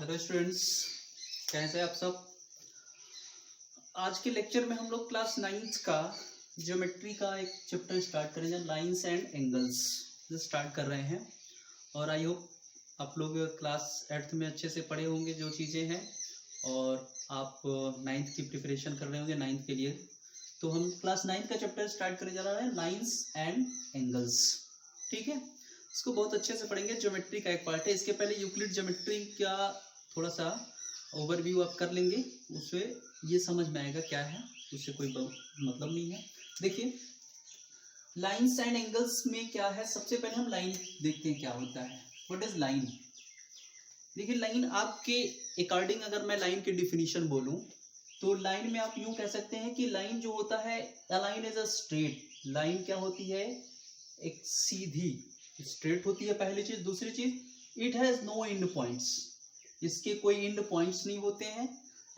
Hello students, कैसे हैं आप सब। आज के लेक्चर में हम लोग क्लास 9th का ज्योमेट्री का एक चैप्टर स्टार्ट करेंगे, लाइंस एंड एंगल्स स्टार्ट कर रहे हैं। और आई होप आप लोग क्लास 8th में अच्छे से पढ़े होंगे जो चीज़ें हैं, और आप 9th की प्रिपरेशन कर रहे होंगे 9th के लिए। तो हम क्लास 9th का चैप्टर स्टार्ट करने जा रहे हैं, लाइंस एंड एंगल्स। ठीक है, इसको बहुत अच्छे से पढ़ेंगे, ज्योमेट्री का एक पार्ट है। इसके पहले यूक्लिड ज्योमेट्री का थोड़ा सा ओवरव्यू आप कर लेंगे, उससे ये समझ में आएगा क्या है, उससे कोई मतलब नहीं है। देखिए लाइंस एंड एंगल्स में क्या है, सबसे पहले हम लाइन देखते हैं क्या होता है। What is line? देखिए लाइन आपके अकॉर्डिंग अगर मैं लाइन की डिफिनीशन बोलूं तो लाइन में आप यूं कह सकते हैं कि लाइन जो होता है, a line is a straight. Line क्या होती है? एक सीधी स्ट्रेट होती है, पहली चीज। दूसरी चीज, it has no end points, इसके कोई एंड पॉइंट्स नहीं होते हैं।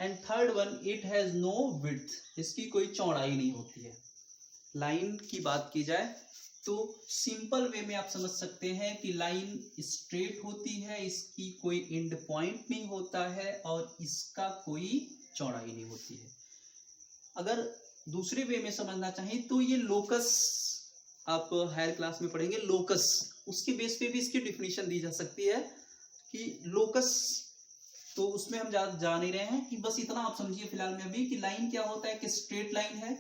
And third one, it has no width, इसकी कोई चौड़ाई नहीं होती है। लाइन की बात की जाए तो सिंपल वे में आप समझ सकते हैं कि लाइन स्ट्रेट होती है, इसकी कोई एंड पॉइंट नहीं होता है और इसका कोई चौड़ाई नहीं होती है। अगर दूसरे वे में समझना चाहें तो ये लोकस, आप हायर क्लास में पढ़ेंगे लोकस, उसके बेस पे भी इसकी डिफिनीशन दी जा सकती है कि लोकस। तो उसमें हम जा नहीं रहे हैं, कि बस इतना आप समझिए फिलहाल में अभी कि लाइन क्या होता है। कि स्ट्रेट लाइन है,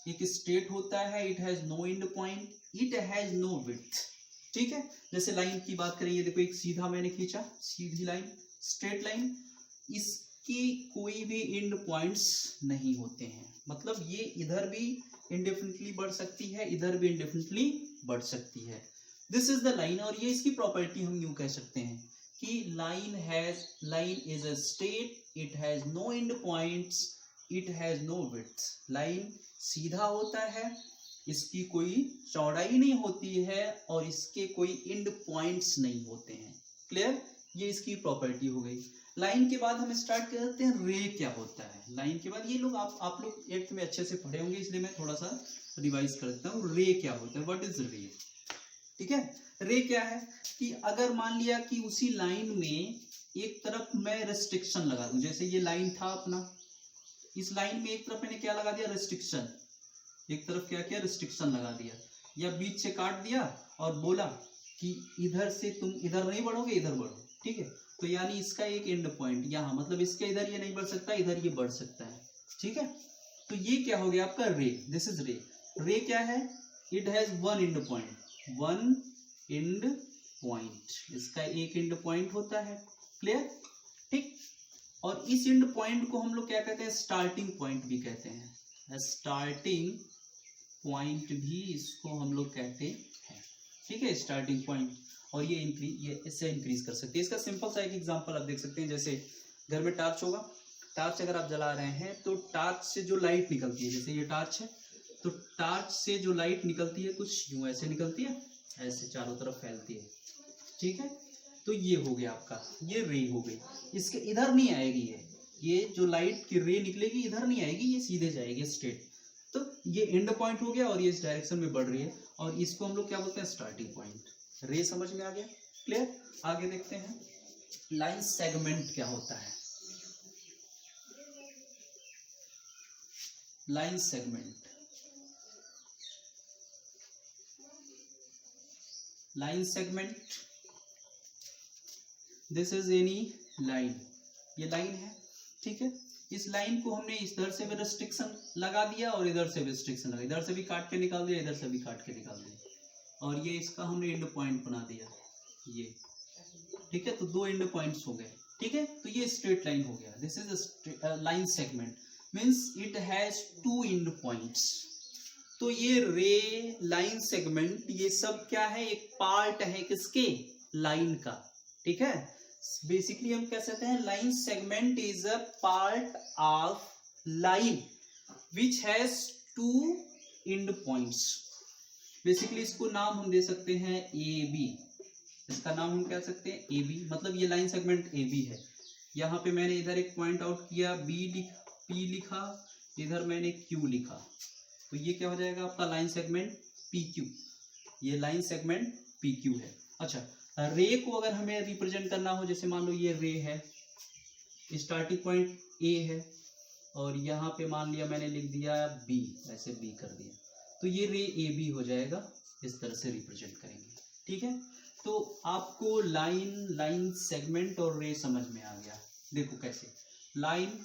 एक स्ट्रेट होता है, it has no end point, it has no width. ठीक है, जैसे लाइन की बात करें, ये देखो एक सीधा मैंने खींचा, सीधी लाइन, स्ट्रेट लाइन, इसकी कोई भी एंड पॉइंट्स नहीं होते हैं। मतलब ये इधर भी इंडेफिनिटली बढ़ सकती है, इधर भी इंडेफिनिटली बढ़ सकती है। दिस इज द लाइन, और ये इसकी प्रॉपर्टी हम यूं कह सकते हैं कि line is a straight, it has no end points, it has no width. Line सीधा होता है, इसकी कोई चौड़ाई नहीं होती है और इसके कोई एंड पॉइंट्स नहीं होते हैं। क्लियर? ये इसकी प्रॉपर्टी हो गई। लाइन के बाद हम स्टार्ट करते हैं रे क्या होता है। लाइन के बाद ये लोग आप लोग 8th में अच्छे से पढ़े होंगे, इसलिए मैं थोड़ा सा रिवाइज कर देता हूँ। रे क्या होता है, व्हाट इज रे? ठीक है, रे क्या है कि अगर मान लिया कि उसी लाइन में एक तरफ मैं रेस्ट्रिक्शन लगा दूं, जैसे ये लाइन था अपना, इस लाइन में एक तरफ मैंने क्या लगा दिया, रेस्ट्रिक्शन। एक तरफ क्या किया, रेस्ट्रिक्शन लगा दिया, या बीच से काट दिया और बोला कि इधर से तुम इधर नहीं बढ़ोगे, इधर बढ़ो। ठीक है, तो यानी इसका एक एंड पॉइंट यहाँ, मतलब इसके इधर ये नहीं बढ़ सकता, इधर ये बढ़ सकता है। ठीक है, तो ये क्या हो गया आपका रे। दिस इज रे। रे क्या है? It has one and point, one and point, इसका एक एंड पॉइंट होता है। क्लियर? ठीक, और इस एंड पॉइंट को हम लोग क्या कहते हैं, स्टार्टिंग पॉइंट भी कहते हैं। स्टार्टिंग पॉइंट भी इसको हम लोग कहते हैं। ठीक है, स्टार्टिंग पॉइंट। और ये इससे इंक्रीज कर सकते हैं। इसका सिंपल सा एक एग्जांपल आप देख सकते हैं, जैसे घर में टार्च होगा, टार्च अगर आप जला रहे हैं तो टार्च से जो लाइट निकलती है, जैसे ये टार्च है, तो टार्च से जो लाइट निकलती है कुछ यूं ऐसे निकलती है, ऐसे चारों तरफ फैलती है। ठीक है, तो ये हो गया आपका, ये रे हो गई। इसके इधर नहीं आएगी, ये जो लाइट की रे निकलेगी इधर नहीं आएगी, ये सीधे जाएगी स्ट्रेट। तो ये एंड पॉइंट हो गया और ये इस डायरेक्शन में बढ़ रही है, और इसको हम लोग क्या बोलते हैं, स्टार्टिंग पॉइंट। रे समझ में आ गया? क्लियर? आगे देखते हैं लाइन सेगमेंट क्या होता है। Line segment, line segment, this is any line, ये लाइन है। ठीक है, इस लाइन को हमने इधर से भी रेस्ट्रिक्शन लगा दिया और इधर से भी रेस्ट्रिक्शन लगा, इधर से भी काट के निकाल दिया, इधर से भी काट के निकाल दिया, और ये इसका हमने एंड पॉइंट बना दिया ये। ठीक है, तो दो एंड पॉइंट्स हो गए। ठीक है, तो ये स्ट्रेट लाइन हो गया। This is line segment, means it has two end points. तो ये रे, लाइन सेगमेंट, ये सब क्या है, एक पार्ट है किसके, लाइन का। ठीक है, बेसिकली हम कह सकते हैं line segment is a part of line which has two end points. Basically इसको नाम हम दे सकते हैं ए बी, इसका नाम हम कह सकते हैं ए बी, मतलब ये लाइन सेगमेंट ए बी है। यहाँ पे मैंने इधर एक पॉइंट आउट किया, पी लिखा, इधर मैंने क्यू लिखा, तो ये क्या हो जाएगा आपका लाइन सेगमेंट पी क्यू। ये लाइन सेगमेंट पी क्यू है। अच्छा, रे को अगर हमें रिप्रेजेंट करना हो, जैसे मान लो ये रे है, स्टार्टिंग पॉइंट ए है और यहाँ पे मान लिया मैंने लिख दिया बी, ऐसे बी कर दिया, तो ये रे ए बी हो जाएगा, इस तरह से रिप्रेजेंट करेंगे। ठीक है, तो आपको लाइन सेगमेंट और रे समझ में आ गया। देखो कैसे, line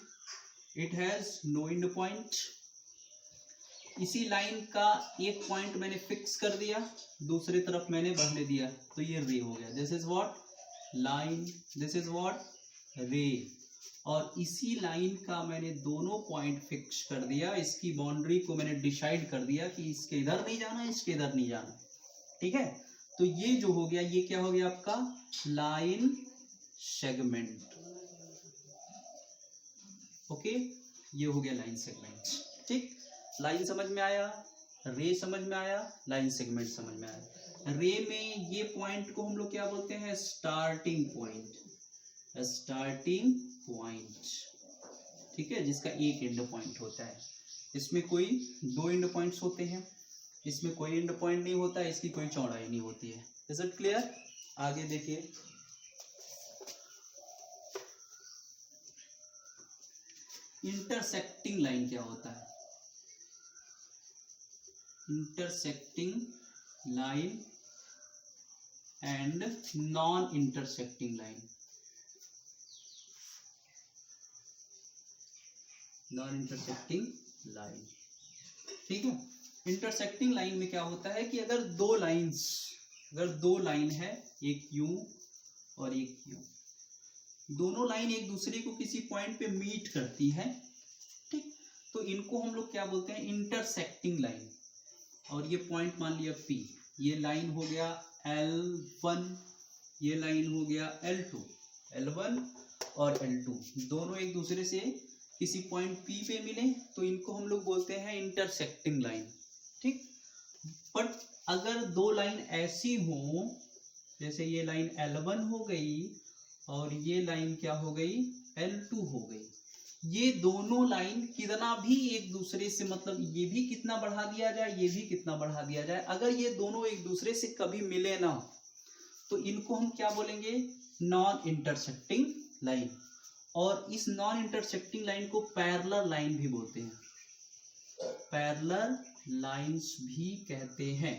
it has no end point, इसी लाइन का एक पॉइंट मैंने फिक्स कर दिया, दूसरी तरफ मैंने बढ़ने दिया, तो ये रे हो गया। This is what line, this is what रे। और इसी लाइन का मैंने दोनों पॉइंट फिक्स कर दिया, इसकी बाउंड्री को मैंने डिसाइड कर दिया कि इसके इधर नहीं जाना, इसके इधर नहीं जाना। ठीक है, तो ये जो हो गया, ये क्या हो गया आपका लाइन सेगमेंट। ओके, ये हो गया लाइन सेगमेंट। ठीक, लाइन समझ में आया, रे समझ में आया, लाइन सेगमेंट समझ में आया। रे में ये पॉइंट को हम लोग क्या बोलते हैं, स्टार्टिंग पॉइंट, स्टार्टिंग पॉइंट। ठीक है, जिसका एक एंड पॉइंट होता है। इसमें कोई दो एंड पॉइंट्स होते हैं, इसमें कोई एंड पॉइंट नहीं होता, इसकी कोई चौड़ाई नहीं होती है। Is it clear? आगे देखिए, इंटरसेक्टिंग लाइन क्या होता है? Intersecting line and non intersecting line. Non intersecting line, ठीक है। इंटरसेक्टिंग लाइन में क्या होता है कि अगर दो लाइन है, एक यूं और एक यूं, दोनों लाइन एक दूसरे को किसी पॉइंट पे मीट करती है, ठीक, तो इनको हम लोग क्या बोलते हैं, इंटरसेक्टिंग लाइन। और ये पॉइंट मान लिया P, ये लाइन हो गया L1, ये लाइन हो गया L2, L1 और L2 दोनों एक दूसरे से किसी पॉइंट P पे मिले, तो इनको हम लोग बोलते हैं इंटरसेक्टिंग लाइन। ठीक, बट अगर दो लाइन ऐसी हो, जैसे ये लाइन L1 हो गई और ये लाइन क्या हो गई, L2 हो गई, ये दोनों लाइन कितना भी एक दूसरे से, मतलब ये भी कितना बढ़ा दिया जाए, ये भी कितना बढ़ा दिया जाए, अगर ये दोनों एक दूसरे से कभी मिले ना, तो इनको हम क्या बोलेंगे, नॉन इंटरसेक्टिंग लाइन। और इस नॉन इंटरसेक्टिंग लाइन को पैरेलल लाइन भी बोलते हैं, पैरेलल लाइंस भी कहते हैं।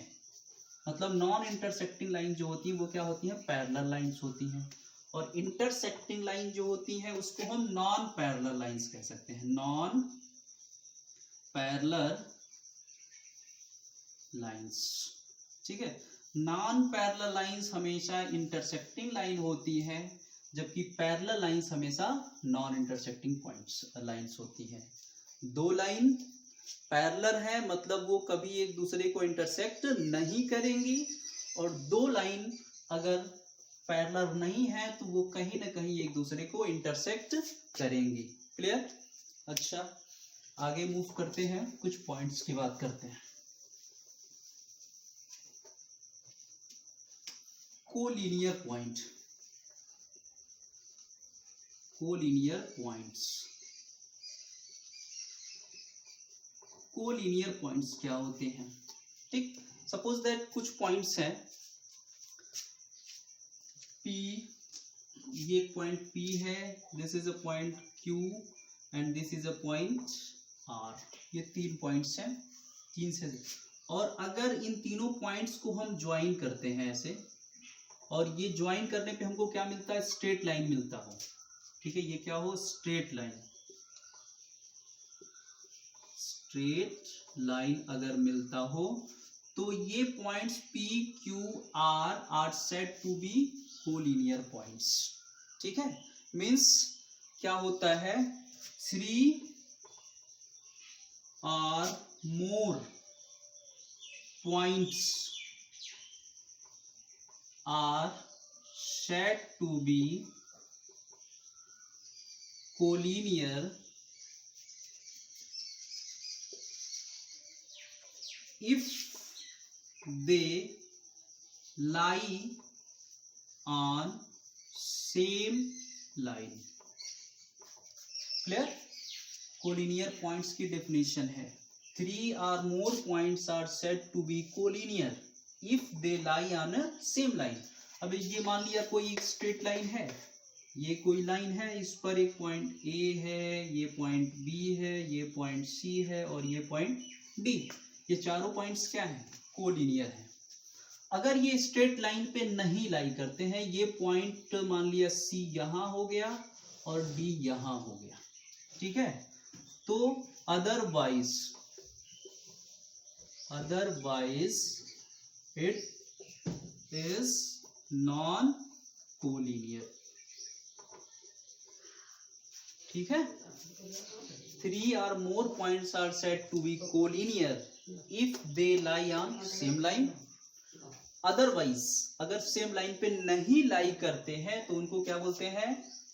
मतलब नॉन इंटरसेक्टिंग लाइन जो होती है वो क्या होती है, पैरेलल लाइंस होती हैं, और इंटरसेक्टिंग लाइन जो होती है उसको हम नॉन पैरेलल लाइंस कह सकते हैं, नॉन पैरेलल लाइंस। ठीक है, नॉन पैरेलल लाइंस हमेशा इंटरसेक्टिंग लाइन होती है, जबकि पैरेलल लाइंस हमेशा नॉन इंटरसेक्टिंग पॉइंट्स लाइंस होती है। दो लाइन पैरेलल है मतलब वो कभी एक दूसरे को इंटरसेक्ट नहीं करेंगी, और दो लाइन अगर पैरेलल नहीं है तो वो कहीं ना कहीं एक दूसरे को इंटरसेक्ट करेंगी। क्लियर? अच्छा, आगे मूव करते हैं, कुछ पॉइंट्स की बात करते हैं। Collinear point, collinear points, collinear points क्या होते हैं? ठीक, सपोज दैट कुछ पॉइंट्स हैं P, ये पॉइंट P है, this is a point Q and this is a point R। ये तीन पॉइंट्स हैं, तीन से, और अगर इन तीनों पॉइंट्स को हम ज्वाइन करते हैं ऐसे, और ये ज्वाइन करने पे हमको क्या मिलता है, स्ट्रेट लाइन मिलता हो। ठीक है, ये क्या हो, स्ट्रेट लाइन, स्ट्रेट लाइन अगर मिलता हो तो ये points P, Q, R are said to be collinear points. ठीक है, मीन्स क्या होता है, 3 or more points are said to be collinear if they lie on same line। Clear? Collinear points की डेफिनेशन है, 3 or more points are said to be collinear if they lie on a same line। अब ये मान लिया कोई एक straight line है, ये कोई लाइन है, इस पर एक पॉइंट ए है, ये पॉइंट बी है, ये पॉइंट सी है और ये पॉइंट डी। ये चारों पॉइंट्स क्या हैं? कोलिनियर हैं। अगर ये स्ट्रेट लाइन पे नहीं लाई करते हैं, ये पॉइंट मान लिया सी यहाँ हो गया और डी यहाँ हो गया, ठीक है, तो otherwise it is non collinear, ठीक है। 3 or more points are said to be collinear if they lie on same line. Otherwise अगर सेम लाइन पे नहीं लाई करते हैं तो उनको क्या बोलते हैं?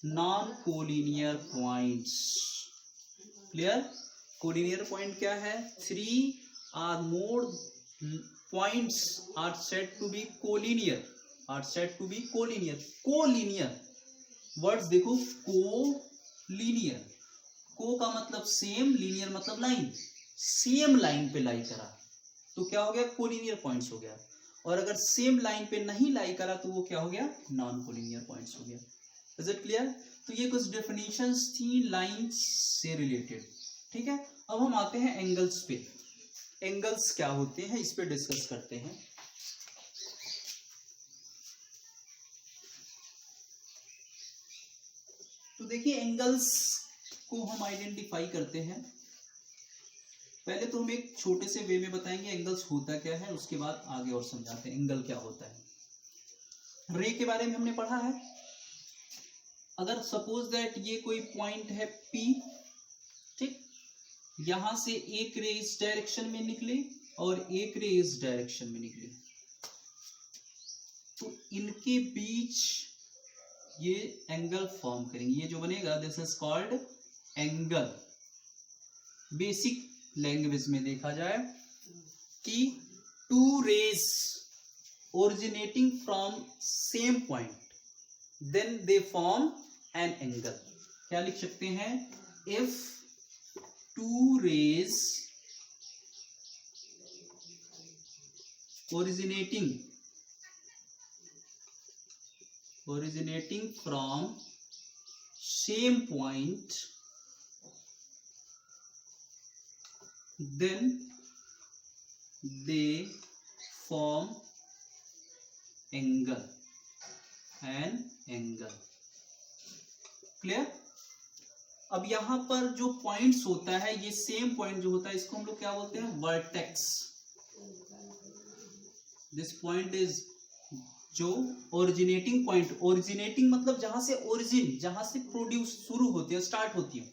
Non collinear points. Clear? Collinear point क्या है? 3 or more points are said to be collinear, collinear words देखो, कोलिनियर, को का मतलब सेम, लीनियर मतलब लाइन, सेम लाइन पे लाई करा तो क्या हो गया? कोलिनियर पॉइंट्स हो गया। और अगर सेम लाइन पे नहीं लाई करा तो वो क्या हो गया? नॉन कोलिनियर पॉइंट्स हो गया। Is it clear? तो ये कुछ डेफिनेशंस थी लाइंस से रिलेटेड, ठीक है। अब हम आते हैं एंगल्स पे। एंगल्स क्या होते हैं इस पे डिस्कस करते हैं। तो देखिए एंगल्स को हम आइडेंटिफाई करते हैं। पहले तो हम एक छोटे से वे में बताएंगे एंगल्स होता क्या है, उसके बाद आगे और समझाते हैं एंगल क्या होता है। रे के बारे में हमने पढ़ा है। अगर सपोज दैट ये कोई पॉइंट है P, ठीक, यहां से एक रे इस डायरेक्शन में निकले और एक रे इस डायरेक्शन में निकले, तो इनके बीच ये एंगल फॉर्म करेंगे। ये जो बनेगा this is called angle. Basic language में देखा जाए कि two rays originating from same point then they form an angle. क्या लिख सकते हैं? If two rays originating from same point, then they form angle, an angle. Clear? अब यहां पर जो पॉइंट्स होता है, ये सेम पॉइंट जो होता है इसको हम लोग क्या बोलते हैं? वर्टेक्स। दिस पॉइंट इज जो ओरिजिनेटिंग पॉइंट, ओरिजिनेटिंग मतलब जहां से ओरिजिन, जहां से प्रोड्यूस शुरू होती है, स्टार्ट होती है,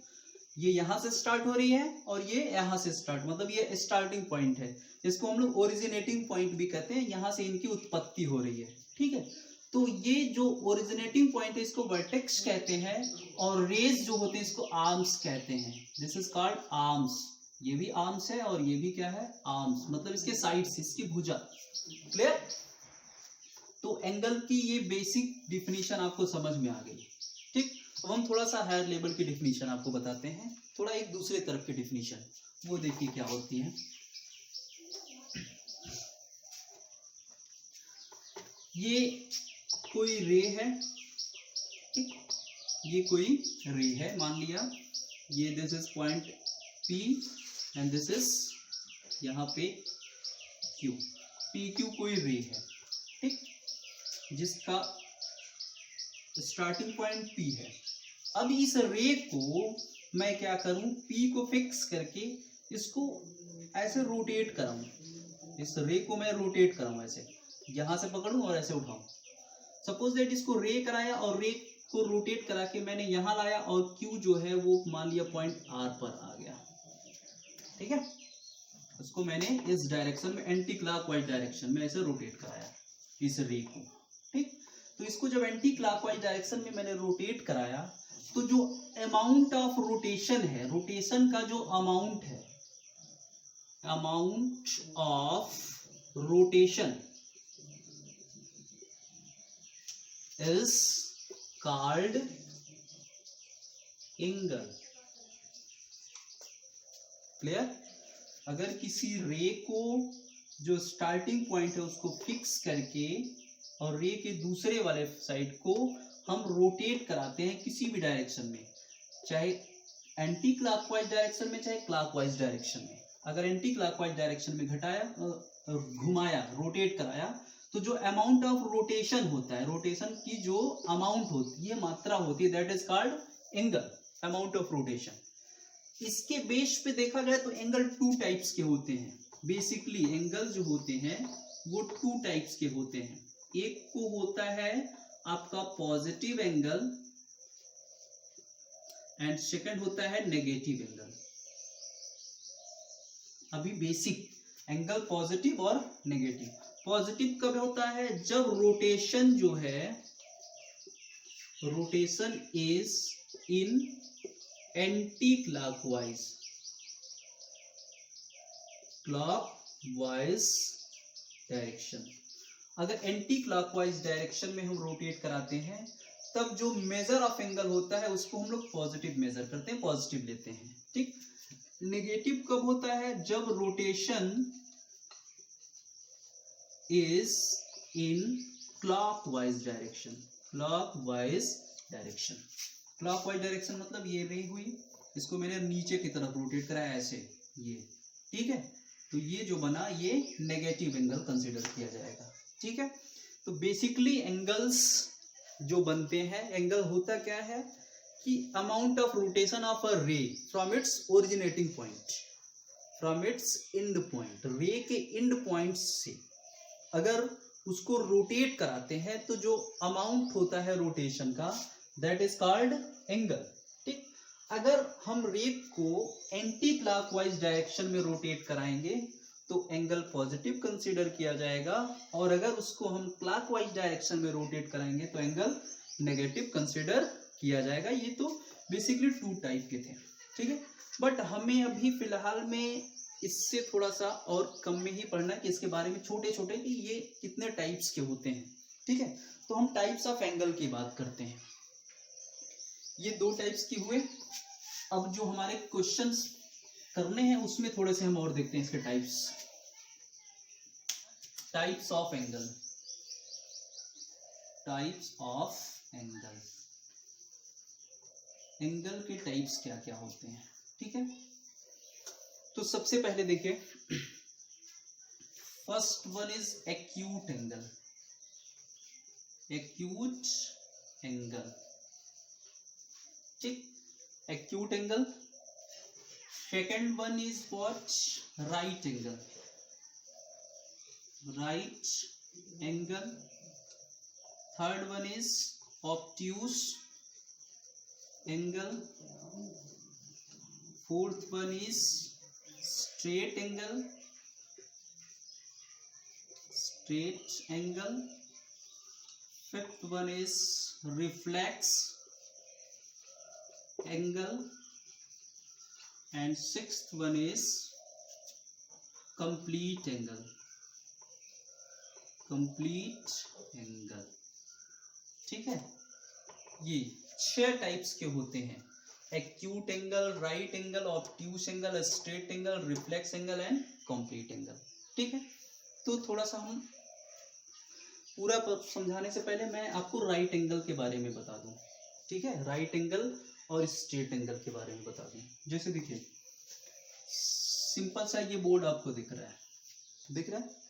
ये यहां से स्टार्ट हो रही है और ये यहां से स्टार्ट, मतलब ये स्टार्टिंग पॉइंट है, इसको हम लोग ओरिजिनेटिंग पॉइंट भी कहते हैं। यहां से इनकी उत्पत्ति हो रही है, ठीक है। तो ये जो ओरिजिनेटिंग पॉइंट है इसको वर्टेक्स कहते हैं, और रेज जो होते हैं इसको आर्म्स कहते हैं। This is called arms. ये भी आर्म्स है और ये भी क्या है? आर्म्स, मतलब इसके साइड्स, इसकी भुजा। क्लियर? तो एंगल की ये बेसिक डिफिनीशन आपको समझ में आ गई, ठीक। अब हम थोड़ा सा हायर लेवल की डिफिनीशन आपको बताते हैं, थोड़ा एक दूसरे तरफ की डिफिनीशन, वो देखिए क्या होती है। ये कोई रे है, ठीक, ये कोई रे है, मान लिया ये this is point P and this is यहाँ पे Q। PQ कोई रे है, ठीक, जिसका स्टार्टिंग पॉइंट P है। अब इस रे को मैं क्या करूं? P को फिक्स करके इसको ऐसे रोटेट कराऊं, इस रे को मैं रोटेट कराऊं, ऐसे यहां से पकड़ूं और ऐसे उठाऊं। सपोज दैट इसको रे कराया और रे को रोटेट करा के मैंने यहां लाया और Q जो है वो मान लिया पॉइंट R पर आ गया, ठीक है। उसको मैंने इस डायरेक्शन में, एंटी क्लॉकवाइज डायरेक्शन में ऐसे रोटेट कराया इस रे को, ठीक। तो इसको जब एंटी क्लॉकवाइज डायरेक्शन में मैंने रोटेट कराया तो जो अमाउंट ऑफ रोटेशन है, रोटेशन का जो अमाउंट है, amount of rotation is called angle. Clear? अगर किसी रे को जो स्टार्टिंग पॉइंट है उसको फिक्स करके और रे के दूसरे वाले साइड को हम रोटेट कराते हैं किसी भी डायरेक्शन में, चाहे एंटी क्लॉकवाइज डायरेक्शन में चाहे क्लॉकवाइज डायरेक्शन में, अगर एंटी क्लॉकवाइज डायरेक्शन में घुमाया रोटेट कराया तो जो अमाउंट ऑफ रोटेशन होता है, रोटेशन की जो अमाउंट होती है, मात्रा होती है, that is called angle, amount of rotation. इसके बेस पे देखा जाए तो एंगल टू टाइप्स के होते हैं। बेसिकली एंगल जो होते हैं वो टू टाइप्स के होते हैं। एक को होता है आपका पॉजिटिव एंगल एंड सेकंड होता है नेगेटिव एंगल। अभी बेसिक एंगल पॉजिटिव और नेगेटिव। पॉजिटिव कब होता है? जब रोटेशन जो है, rotation is in anti clockwise direction. अगर एंटी क्लॉकवाइज डायरेक्शन में हम रोटेट कराते हैं तब जो मेजर ऑफ एंगल होता है उसको हम लोग पॉजिटिव मेजर करते हैं, पॉजिटिव लेते हैं। ठीक। नेगेटिव कब होता है? जब rotation is in clockwise direction. Clockwise direction, clockwise direction मतलब ये रही हुई, इसको मैंने नीचे की तरफ रोटेट कराया ऐसे, ये ठीक है, तो ये जो बना ये नेगेटिव एंगल कंसीडर किया जाएगा। ठीक है। तो बेसिकली एंगल्स जो बनते हैं, एंगल होता क्या है कि amount of rotation of a ray from its originating point, from its end point, ray के एंड पॉइंट से अगर उसको रोटेट कराते हैं तो जो अमाउंट होता है रोटेशन का, दैट इज कॉल्ड एंगल। ठीक। अगर हम रे को एंटी क्लॉकवाइज डायरेक्शन में रोटेट कराएंगे तो एंगल पॉजिटिव कंसीडर किया जाएगा, और अगर उसको हम क्लॉकवाइज डायरेक्शन में रोटेट कराएंगे तो एंगल नेगेटिव कंसीडर किया जाएगा। ये तो बेसिकली टू टाइप के थे। ठीक है। बट हमें अभी फिलहाल में इससे थोड़ा सा और कम में ही पढ़ना है कि इसके बारे में छोटे छोटे कि ये कितने टाइप्स के होते हैं। ठीक है। तो हम टाइप्स ऑफ एंगल की बात करते हैं। ये दो टाइप्स की हुए। अब जो हमारे क्वेश्चंस करने हैं उसमें थोड़े से हम और देखते हैं इसके types. Types of angle, types of angle, angle के टाइप्स क्या क्या होते हैं। ठीक है। तो सबसे पहले देखिए, first one is acute angle. Acute angle, ठीक, acute angle. Second one is what? Right angle, right angle. Third one is obtuse angle. Fourth one is straight angle, straight angle. Fifth one is reflex angle, and sixth one is complete angle, complete angle. ठीक है। ये 6 types के होते हैं, acute angle, right angle, obtuse angle, straight angle, reflex angle and complete angle. ठीक है। तो थोड़ा सा हम पूरा समझाने से पहले मैं आपको राइट एंगल के बारे में बता दूं। ठीक है। राइट एंगल और स्ट्रेट एंगल के बारे में बता दूं। जैसे देखिए, सिंपल सा ये बोर्ड आपको दिख रहा है, दिख रहा है।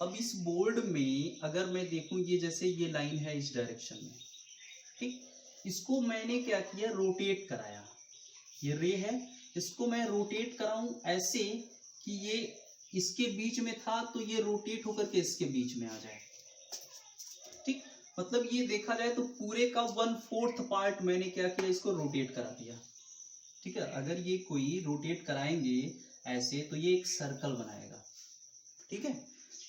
अब इस बोर्ड में अगर मैं देखूं, ये जैसे ये लाइन है इस डायरेक्शन में, ठीक, इसको मैंने क्या किया? रोटेट कराया। ये रे है, इसको मैं रोटेट कराऊं ऐसे कि ये इसके बीच में था तो ये रोटेट होकर के इसके बीच में आ जाए। ठीक। मतलब ये देखा जाए तो पूरे का 1/4 पार्ट मैंने क्या किया? इसको रोटेट करा दिया। ठीक है। अगर ये कोई रोटेट कराएंगे ऐसे तो ये एक सर्कल बनाएगा। ठीक है।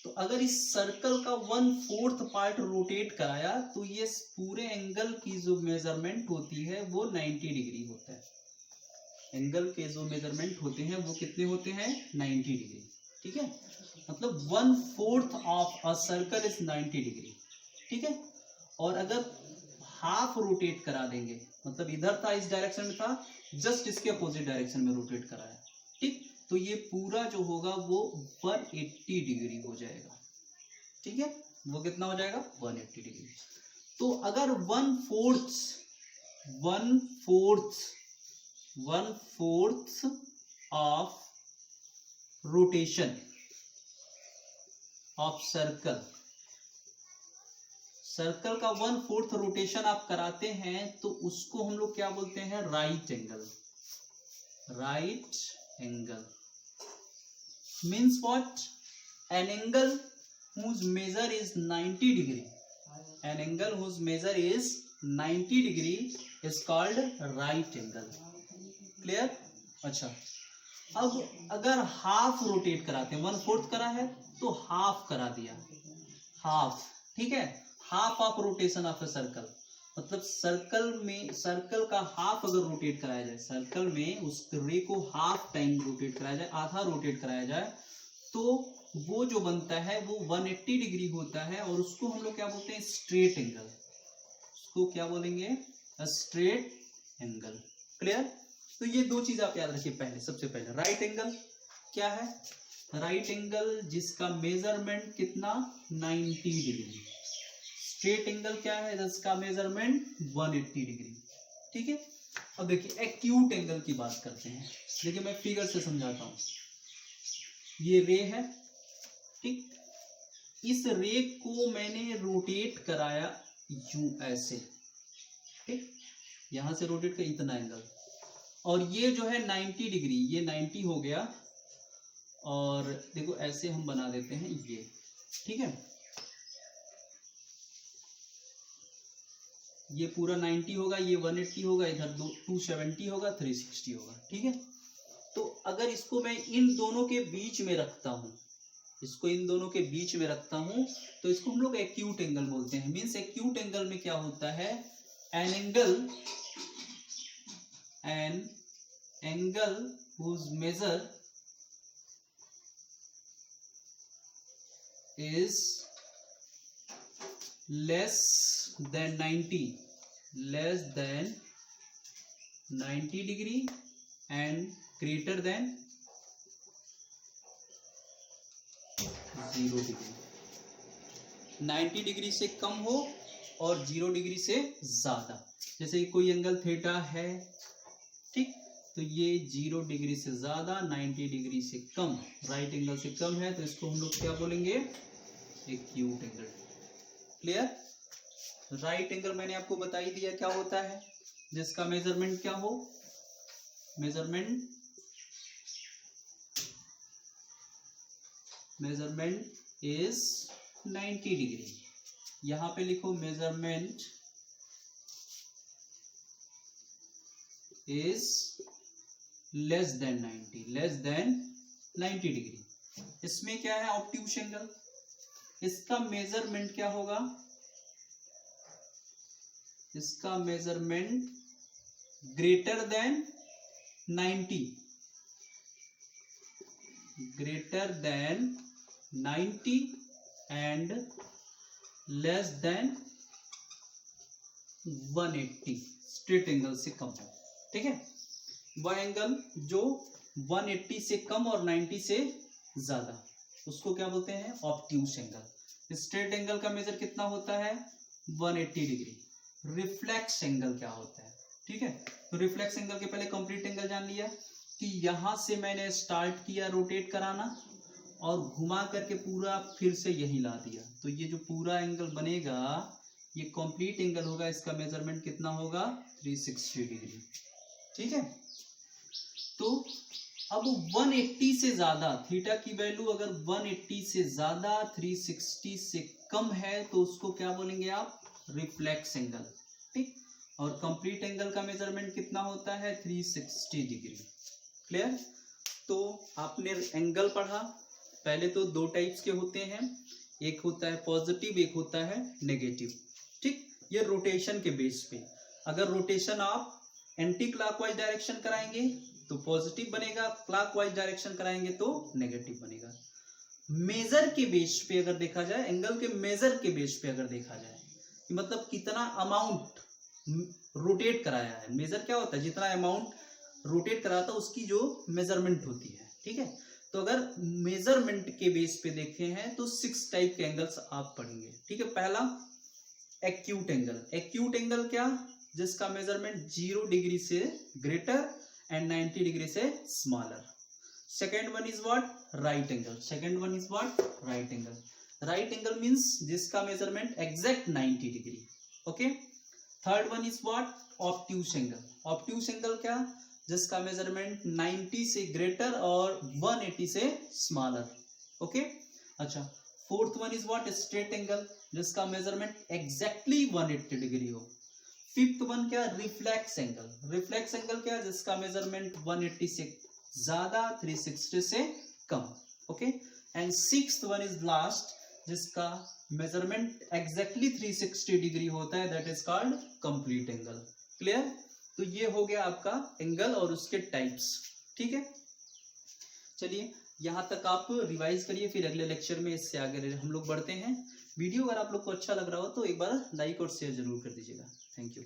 तो अगर इस सर्कल का 1/4 पार्ट रोटेट कराया तो ये पूरे एंगल की जो मेजरमेंट होती है वो 90 डिग्री होता है। एंगल के जो मेजरमेंट होते हैं वो कितने होते हैं? 90 डिग्री। ठीक है। मतलब 1/4 of a circle is 90 degree. ठीक है। और अगर हाफ रोटेट करा देंगे, मतलब इधर था इस डायरेक्शन में था, जस्ट इसके अपोजिट डायरेक्शन में रोटेट कराया, ठीक, तो ये पूरा जो होगा वो 180 डिग्री हो जाएगा। ठीक है। वो कितना हो जाएगा? 180 डिग्री। तो अगर one fourth of rotation of circle का 1/4 रोटेशन आप कराते हैं तो उसको हम लोग क्या बोलते हैं, right angle means what, an angle whose measure is 90 degree, an angle whose measure is 90 degree is called right angle. Clear? अच्छा, अब अगर हाफ रोटेट कराते हैं, 1/4 करा है तो हाफ करा दिया, हाफ, ठीक है, half of rotation of a circle, मतलब सर्कल का हाफ अगर रोटेट कराया जाए, सर्कल में उस रे को हाफ टाइम रोटेट कराया जाए, आधा रोटेट कराया जाए, तो वो जो बनता है वो 180 डिग्री होता है और उसको हम लोग क्या बोलते हैं, स्ट्रेट एंगल, उसको क्या बोलेंगे, स्ट्रेट एंगल। क्लियर? तो ये दो चीज आप याद रखिए। पहले, सबसे पहले राइट एंगल क्या है, राइट एंगल जिसका मेजरमेंट कितना, 90 डिग्री। स्ट्रेट एंगल क्या है, जिसका मेजरमेंट 180 डिग्री। ठीक है, अब देखिए एक्यूट एंगल की बात करते हैं। देखिए मैं फिगर से समझाता हूं। ये रे है, ठीक, इस रे को मैंने रोटेट कराया यूं ऐसे, ठीक, यहां से रोटेट कर इतना एंगल, और ये जो है 90 डिग्री, ये 90 हो गया, और देखो ऐसे हम बना देते हैं ये, ठीक है, ये पूरा 90 होगा, ये 180 होगा, इधर 270 होगा, 360 होगा। ठीक है, तो अगर इसको मैं इन दोनों के बीच में रखता हूं, इसको इन दोनों के बीच में रखता हूं, तो इसको हम लोग एक्यूट एंगल बोलते हैं। मींस एक्यूट एंगल में क्या होता है, an angle whose measure is less than 90 degree and greater than 0 degree. 90 degree से कम हो और 0 डिग्री से ज्यादा। जैसे कोई एंगल थीटा है, ठीक, तो ये 0 डिग्री से ज्यादा, 90 डिग्री से कम, राइट एंगल से कम है, तो इसको हम लोग क्या बोलेंगे, acute angle. Clear? Right angle मैंने आपको बता ही दिया क्या होता है, जिसका मेजरमेंट क्या हो, मेजरमेंट इज 90 डिग्री। यहां पे लिखो measurement is less than 90 degree. इसमें क्या है, ऑब्ट्यूस एंगल, इसका मेजरमेंट क्या होगा, इसका measurement greater than 90 and less than 180, straight angle से कम है। ठीक है, वह एंगल जो 180 से कम और 90 से ज्यादा, उसको क्या बोलते हैं, ऑब्ट्यूस एंगल। स्ट्रेट एंगल का मेजर कितना होता है, 180 डिग्री। रिफ्लेक्स एंगल क्या होता है, ठीक है, तो रिफ्लेक्स एंगल के पहले कंप्लीट एंगल जान लिया कि यहां से मैंने स्टार्ट किया रोटेट कराना और घुमा करके पूरा फिर से यही ला दिया, तो ये जो पूरा एंगल बनेगा ये कंप्लीट एंगल होगा। इसका मेजरमेंट कितना होगा, 360 डिग्री। ठीक है, तो अब 180 से ज्यादा, थीटा की वैल्यू अगर 180 से ज्यादा 360 से कम है तो उसको क्या बोलेंगे आप, रिफ्लेक्स एंगल। ठीक, और कंप्लीट एंगल का मेजरमेंट कितना होता है, 360 डिग्री। क्लियर? तो आपने एंगल पढ़ा, पहले तो दो टाइप्स के होते हैं, एक होता है पॉजिटिव, एक होता है नेगेटिव। ठीक, ये रोटेशन के बेस पे, अगर रोटेशन आप एंटी क्लॉकवाइज डायरेक्शन कराएंगे तो पॉजिटिव बनेगा, क्लॉकवाइज डायरेक्शन कराएंगे तो नेगेटिव बनेगा। मेजर के बेस पे अगर देखा जाए, एंगल के मेजर के बेस पे अगर देखा जाए, मतलब कितना अमाउंट रोटेट कराया है, मेजर क्या होता है, जितना अमाउंट रोटेट कराता है उसकी जो मेजरमेंट होती है। ठीक है, तो अगर मेजरमेंट के बेस पे देखे हैं तो 6 टाइप के एंगल्स आप पढ़ेंगे। ठीक है, पहला एक्यूट एंगल। एक्यूट एंगल क्या, जिसका मेजरमेंट 0 डिग्री से ग्रेटर एंड 90 डिग्री से smaller. Second one is what, right angle. Second one is what, right angle. Right angle means जिसका measurement exact 90 degree. Okay. Third one is what, obtuse angle. Obtuse angle क्या, जिसका measurement 90 से greater और 180 से smaller. Okay. अच्छा, fourth one is what, straight angle, जिसका measurement exactly 180 degree हो। Fifth one क्या, रिफ्लेक्स एंगल। रिफ्लेक्स एंगल क्या, जिसका मेजरमेंट 180 से ज्यादा, 360 से कम। Okay. And sixth one is last, जिसका मेजरमेंट एग्जैक्टली 360 डिग्री होता है, that is called complete angle. Clear. तो ये हो गया आपका एंगल और उसके टाइप्स। ठीक है, चलिए यहां तक आप रिवाइज करिए, फिर अगले लेक्चर में इससे आगे हम लोग बढ़ते हैं। वीडियो अगर आप लोग को अच्छा लग रहा हो तो एक बार लाइक और शेयर जरूर कर दीजिएगा। Thank you.